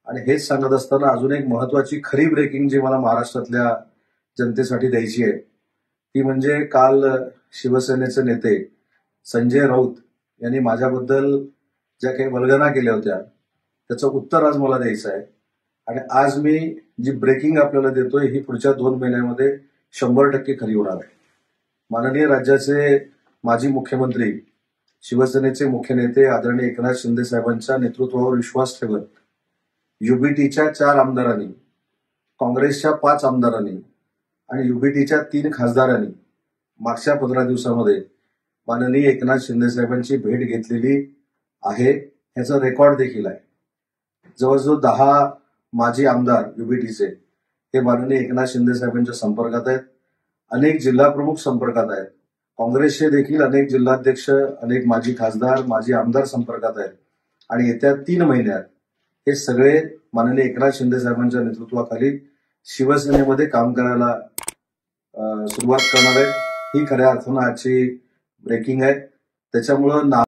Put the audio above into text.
आणि हेच सांगत असताना अजून एक महत्वाची खरी ब्रेकिंग जी मला महाराष्ट्रातल्या जनतेसाठी द्यायची आहे ती म्हणजे काल शिवसेनेचे नेते संजय राऊत यांनी माझ्याबद्दल ज्या काही वल्गना केल्या होत्या त्याचं उत्तर आज मला द्यायचं आहे. आणि आज मी जी ब्रेकिंग आपल्याला देतोय ही पुढच्या 2 महिन्यामध्ये 100% खरी होणार आहे. माननीय राज्याचे माजी मुख्यमंत्री शिवसेनेचे मुख्य नेते आदरणीय एकनाथ शिंदे साहेबांच्या नेतृत्वावर विश्वास ठेवत युबीटीच्या 4 आमदारांनी, काँग्रेसच्या 5 आमदारांनी आणि युबीटीच्या 3 खासदारांनी मागच्या 15 दिवसामध्ये माननीय एकनाथ शिंदे साहेबांची भेट घेतलेली आहे. याचा रेकॉर्ड देखील आहे. जवळजवळ 10 माजी आमदार युबीटीचे हे माननीय एकनाथ शिंदे साहेबांच्या संपर्कात आहेत. अनेक जिल्हा प्रमुख संपर्कात आहेत. काँग्रेसचे देखील अनेक जिल्हाध्यक्ष, अनेक माजी खासदार, माजी आमदार संपर्कात आहेत. आणि येत्या 3 महिन्यात हे सगळे माननीय एकनाथ शिंदे साहेबांच्या नेतृत्वाखाली शिवसेनेमध्ये काम करायला सुरुवात करणार आहेत. ही खऱ्या अर्थानं आजची ब्रेकिंग आहे. त्याच्यामुळं